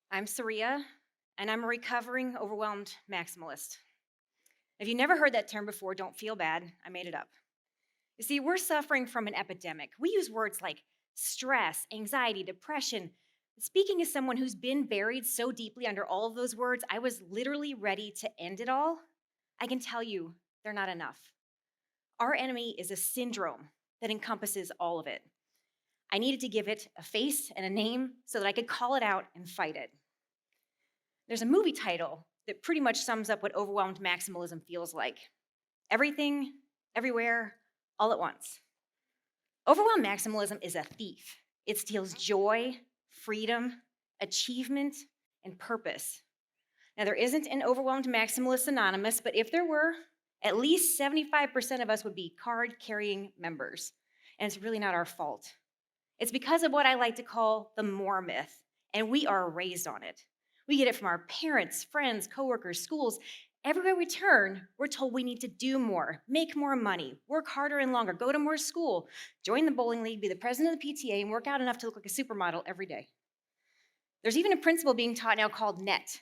I'm Sariya, and I'm a recovering overwhelmed maximalist. If you never heard that term before, don't feel bad. I made it up. You see, we're suffering from an epidemic. We use words like stress, anxiety, depression. Speaking as someone who's been buried so deeply under all of those words, I was literally ready to end it all. I can tell you, they're not enough. Our enemy is a syndrome that encompasses all of it. I needed to give it a face and a name so that I could call it out and fight it. There's a movie title that pretty much sums up what overwhelmed maximalism feels like: everything, everywhere, all at once. Overwhelmed maximalism is a thief. It steals joy, freedom, achievement, and purpose. Now, there isn't an overwhelmed maximalist anonymous, but if there were, at least 75% of us would be card carrying members. And it's really not our fault. It's because of what I like to call the more myth, and we are raised on it. We get it from our parents, friends, coworkers, schools. Everywhere we turn, we're told we need to do more, make more money, work harder and longer, go to more school, join the bowling league, be the president of the PTA, and work out enough to look like a supermodel every day. There's even a principle being taught now called NET,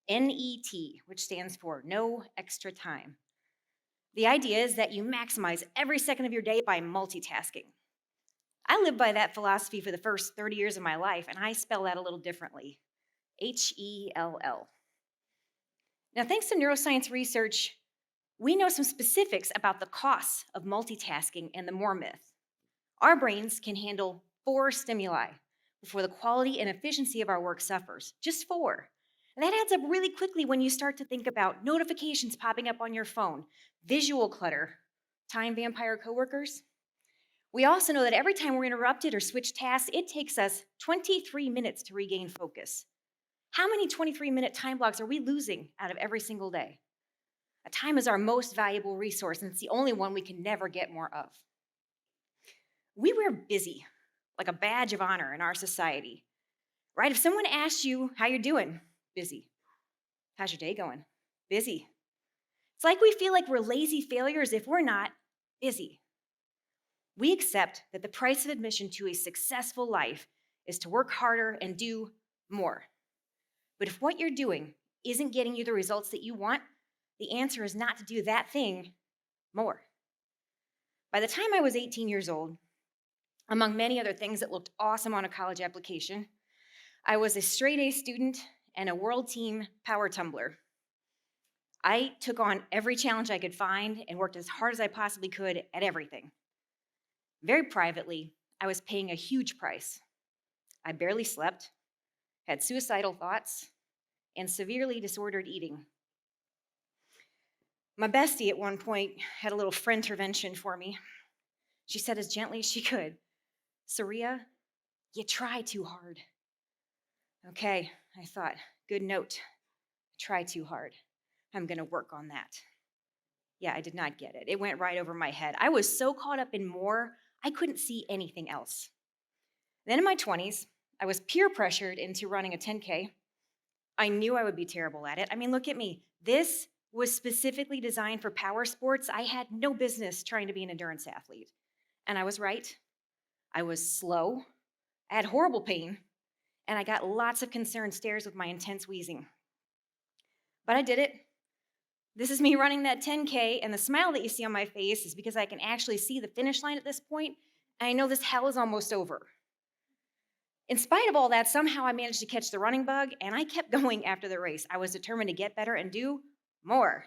N-E-T, which stands for no extra time. The idea is that you maximize every second of your day by multitasking. I lived by that philosophy for the first 30 years of my life, and I spell that a little differently: Hell. Now, thanks to neuroscience research, we know some specifics about the costs of multitasking and the more myth. Our brains can handle 4 stimuli before the quality and efficiency of our work suffers. Just 4. And that adds up really quickly when you start to think about notifications popping up on your phone, visual clutter, time vampire coworkers. We also know that every time we're interrupted or switch tasks, it takes us 23 minutes to regain focus. How many 23-minute time blocks are we losing out of every single day? Time is our most valuable resource, and it's the only one we can never get more of. We wear busy like a badge of honor in our society, right? If someone asks you how you're doing, busy. How's your day going? Busy. It's like we feel like we're lazy failures if we're not busy. We accept that the price of admission to a successful life is to work harder and do more. But if what you're doing isn't getting you the results that you want, the answer is not to do that thing more. By the time I was 18 years old, among many other things that looked awesome on a college application, I was a straight A student and a world team power tumbler. I took on every challenge I could find and worked as hard as I possibly could at everything. Very privately, I was paying a huge price. I barely slept, had suicidal thoughts, and severely disordered eating. My bestie at one point had a little friend intervention for me. She said as gently as she could, "Sariya, you try too hard." Okay, I thought, good note. Try too hard. I'm going to work on that. Yeah, I did not get it. It went right over my head. I was so caught up in more, I couldn't see anything else. Then in my 20s, I was peer pressured into running a 10K. I knew I would be terrible at it. I mean, look at me. This was specifically designed for power sports. I had no business trying to be an endurance athlete. And I was right. I was slow. I had horrible pain. And I got lots of concerned stares with my intense wheezing. But I did it. This is me running that 10K, and the smile that you see on my face is because I can actually see the finish line at this point, and I know this hell is almost over. In spite of all that, somehow I managed to catch the running bug, and I kept going after the race. I was determined to get better and do more.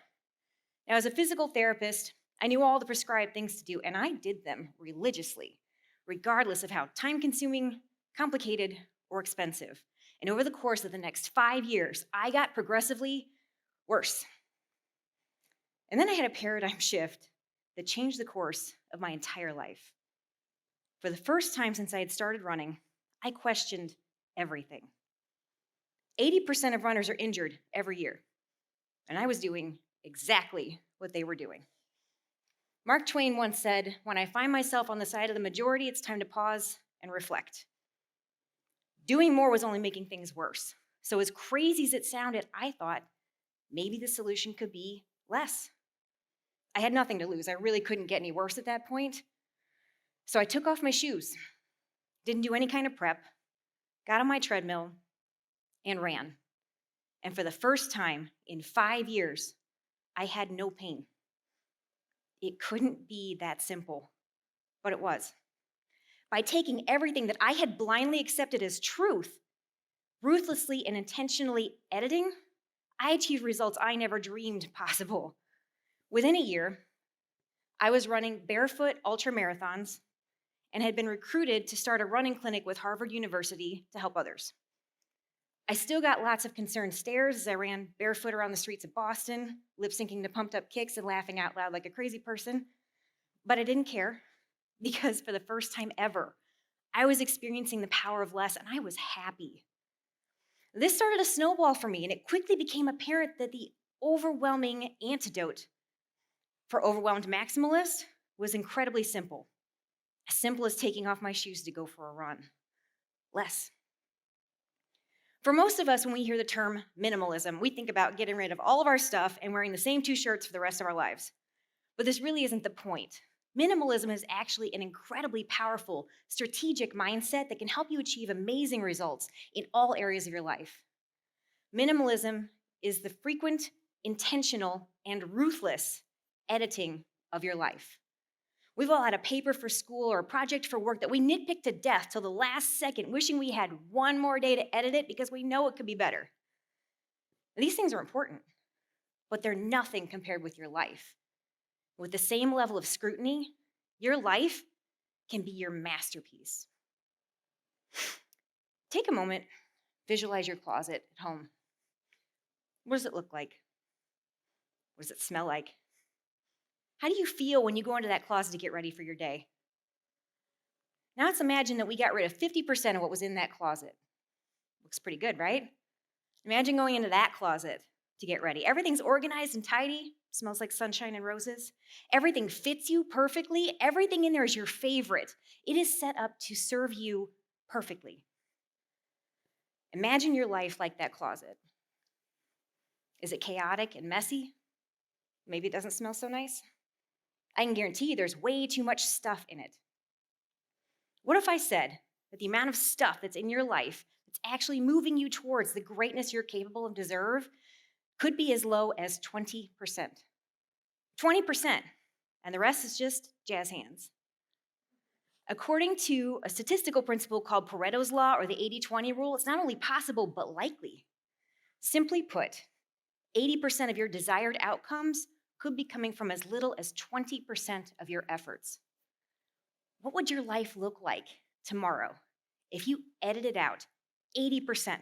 Now, as a physical therapist, I knew all the prescribed things to do, and I did them religiously, regardless of how time-consuming, complicated, or expensive. And over the course of the next 5 years, I got progressively worse. And then I had a paradigm shift that changed the course of my entire life. For the first time since I had started running, I questioned everything. 80% of runners are injured every year, and I was doing exactly what they were doing. Mark Twain once said, "When I find myself on the side of the majority, it's time to pause and reflect." Doing more was only making things worse. So as crazy as it sounded, I thought maybe the solution could be less. I had nothing to lose. I really couldn't get any worse at that point. So I took off my shoes, didn't do any kind of prep, got on my treadmill, and ran. And for the first time in 5 years, I had no pain. It couldn't be that simple, but it was. By taking everything that I had blindly accepted as truth, ruthlessly and intentionally editing, I achieved results I never dreamed possible. Within a year, I was running barefoot ultra marathons and had been recruited to start a running clinic with Harvard University to help others. I still got lots of concerned stares as I ran barefoot around the streets of Boston, lip syncing to pumped up kicks and laughing out loud like a crazy person. But I didn't care because for the first time ever, I was experiencing the power of less and I was happy. This started a snowball for me, and it quickly became apparent that the overwhelming antidote for overwhelmed maximalist was incredibly simple. As simple as taking off my shoes to go for a run. Less. For most of us, when we hear the term minimalism, we think about getting rid of all of our stuff and wearing the same 2 shirts for the rest of our lives. But this really isn't the point. Minimalism is actually an incredibly powerful, strategic mindset that can help you achieve amazing results in all areas of your life. Minimalism is the frequent, intentional, and ruthless editing of your life. We've all had a paper for school or a project for work that we nitpick to death till the last second, wishing we had one more day to edit it because we know it could be better. These things are important, but they're nothing compared with your life. With the same level of scrutiny, your life can be your masterpiece. Take a moment, visualize your closet at home. What does it look like? What does it smell like? How do you feel when you go into that closet to get ready for your day? Now let's imagine that we got rid of 50% of what was in that closet. Looks pretty good, right? Imagine going into that closet to get ready. Everything's organized and tidy, smells like sunshine and roses. Everything fits you perfectly. Everything in there is your favorite. It is set up to serve you perfectly. Imagine your life like that closet. Is it chaotic and messy? Maybe it doesn't smell so nice? I can guarantee you there's way too much stuff in it. What if I said that the amount of stuff that's in your life that's actually moving you towards the greatness you're capable of deserve could be as low as 20%? 20%, and the rest is just jazz hands. According to a statistical principle called Pareto's Law or the 80-20 rule, it's not only possible but likely. Simply put, 80% of your desired outcomes could be coming from as little as 20% of your efforts. What would your life look like tomorrow if you edited out 80%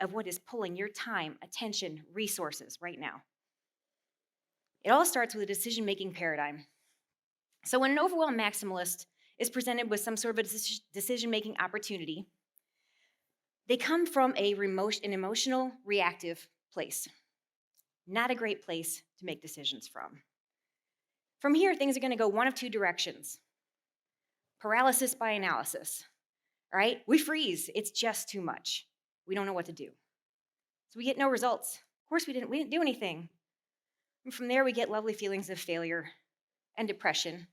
of what is pulling your time, attention, resources right now? It all starts with a decision-making paradigm. So when an overwhelmed maximalist is presented with some sort of a decision-making opportunity, they come from an emotional, reactive place. Not a great place to make decisions from. From here, things are going to go one of 2 directions. Paralysis by analysis, right? We freeze. It's just too much. We don't know what to do. So we get no results. Of course, we didn't do anything. And from there, we get lovely feelings of failure and depression,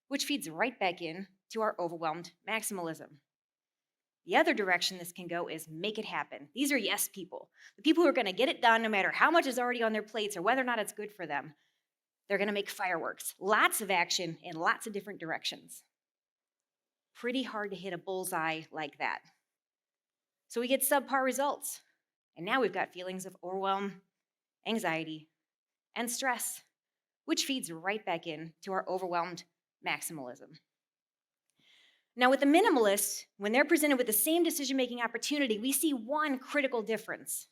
which feeds right back in to our overwhelmed maximalism. The other direction this can go is make it happen. These are yes people. The people who are going to get it done no matter how much is already on their plates or whether or not it's good for them. They're going to make fireworks. Lots of action in lots of different directions. Pretty hard to hit a bullseye like that. So we get subpar results. And now we've got feelings of overwhelm, anxiety, and stress, which feeds right back in to our overwhelmed maximalism. Now, with the minimalists, when they're presented with the same decision-making opportunity, we see one critical difference.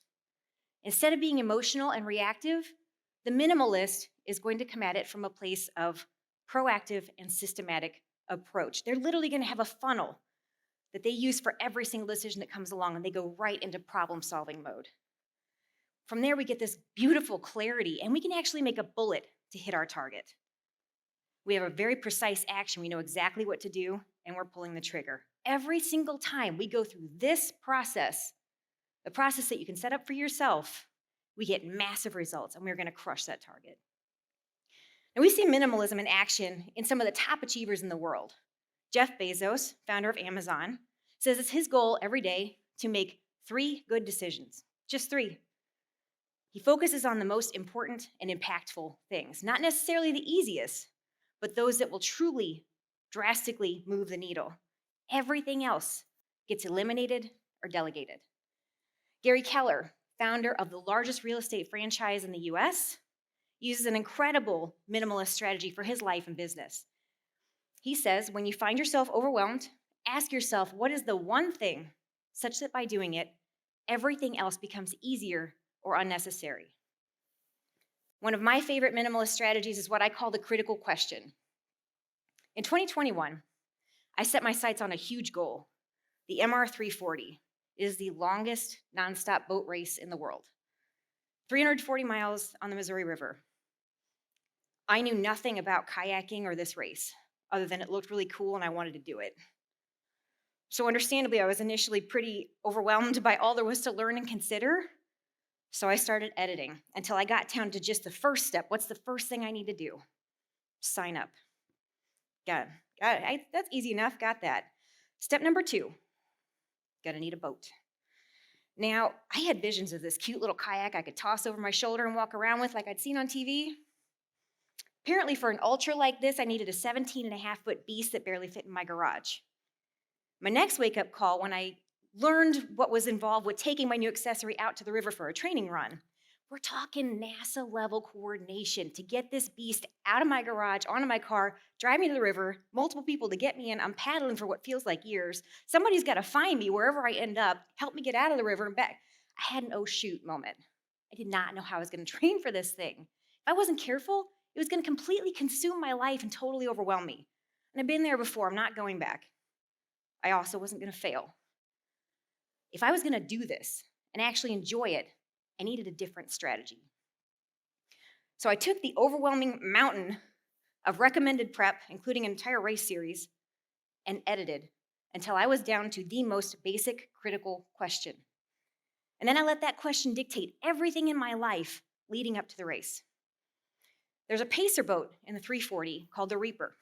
Instead of being emotional and reactive, the minimalist is going to come at it from a place of proactive and systematic approach. They're literally going to have a funnel that they use for every single decision that comes along, and they go right into problem-solving mode. From there, we get this beautiful clarity, and we can actually make a bullet to hit our target. We have a very precise action. We know exactly what to do, and we're pulling the trigger. Every single time we go through this process, the process that you can set up for yourself, we get massive results, and we're going to crush that target. Now, we see minimalism in action in some of the top achievers in the world. Jeff Bezos, founder of Amazon, says it's his goal every day to make 3 good decisions, just 3. He focuses on the most important and impactful things, not necessarily the easiest, but those that will truly, drastically move the needle. Everything else gets eliminated or delegated. Gary Keller, founder of the largest real estate franchise in the US, uses an incredible minimalist strategy for his life and business. He says, when you find yourself overwhelmed, ask yourself, what is the one thing such that by doing it, everything else becomes easier or unnecessary? One of my favorite minimalist strategies is what I call the critical question. In 2021, I set my sights on a huge goal. The MR 340 is the longest nonstop boat race in the world. 340 miles on the Missouri River. I knew nothing about kayaking or this race, other than it looked really cool and I wanted to do it. So understandably, I was initially pretty overwhelmed by all there was to learn and consider. So I started editing until I got down to just the first step. What's the first thing I need to do? Sign up. Got it. That's easy enough. Got that. Step number 2, gonna need a boat. Now, I had visions of this cute little kayak I could toss over my shoulder and walk around with like I'd seen on TV. Apparently, for an ultra like this, I needed a 17.5-foot beast that barely fit in my garage. My next wake-up call when I learned what was involved with taking my new accessory out to the river for a training run. We're talking NASA-level coordination to get this beast out of my garage, onto my car, drive me to the river, multiple people to get me in. I'm paddling for what feels like years. Somebody's got to find me wherever I end up, help me get out of the river and back. I had an oh shoot moment. I did not know how I was going to train for this thing. If I wasn't careful, it was going to completely consume my life and totally overwhelm me. And I've been there before. I'm not going back. I also wasn't going to fail. If I was going to do this and actually enjoy it, I needed a different strategy. So I took the overwhelming mountain of recommended prep, including an entire race series, and edited until I was down to the most basic critical question. And then I let that question dictate everything in my life leading up to the race. There's a pacer boat in the 340 called the Reaper.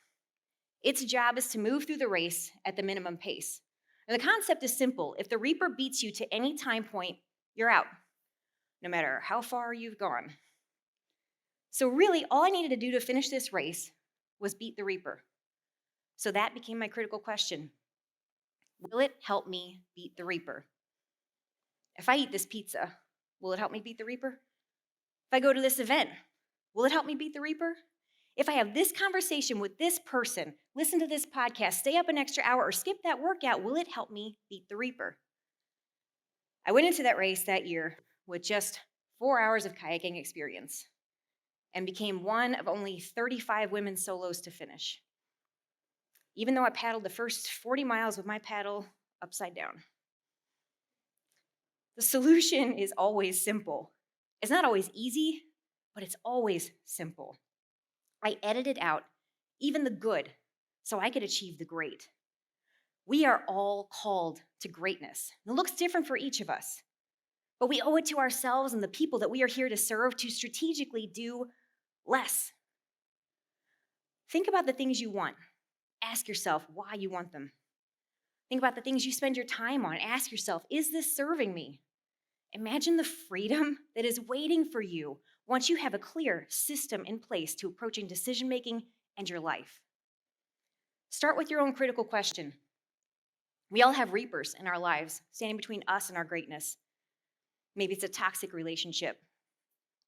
Its job is to move through the race at the minimum pace. And the concept is simple. If the Reaper beats you to any time point, you're out, no matter how far you've gone. So really, all I needed to do to finish this race was beat the Reaper. So that became my critical question. Will it help me beat the Reaper? If I eat this pizza, will it help me beat the Reaper? If I go to this event, will it help me beat the Reaper? If I have this conversation with this person, listen to this podcast, stay up an extra hour, or skip that workout, will it help me beat the Reaper? I went into that race that year with just 4 hours of kayaking experience and became one of only 35 women solos to finish, even though I paddled the first 40 miles with my paddle upside down. The solution is always simple. It's not always easy, but it's always simple. I edited out even the good so I could achieve the great. We are all called to greatness. It looks different for each of us, but we owe it to ourselves and the people that we are here to serve to strategically do less. Think about the things you want. Ask yourself why you want them. Think about the things you spend your time on. Ask yourself, is this serving me? Imagine the freedom that is waiting for you once you have a clear system in place to approaching decision-making and your life. Start with your own critical question. We all have reapers in our lives standing between us and our greatness. Maybe it's a toxic relationship,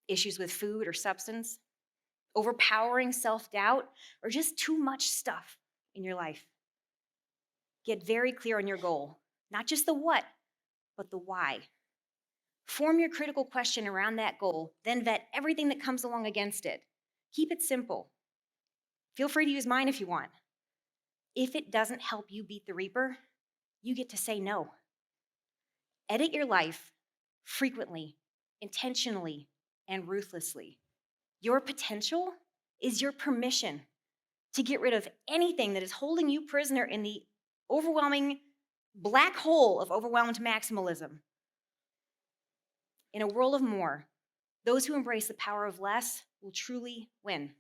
issues with food or substance, overpowering self-doubt, or just too much stuff in your life. Get very clear on your goal, not just the what, but the why. Form your critical question around that goal, then vet everything that comes along against it. Keep it simple. Feel free to use mine if you want. If it doesn't help you beat the Reaper, you get to say no. Edit your life frequently, intentionally, and ruthlessly. Your potential is your permission to get rid of anything that is holding you prisoner in the overwhelming black hole of overwhelmed maximalism. In a world of more, those who embrace the power of less will truly win.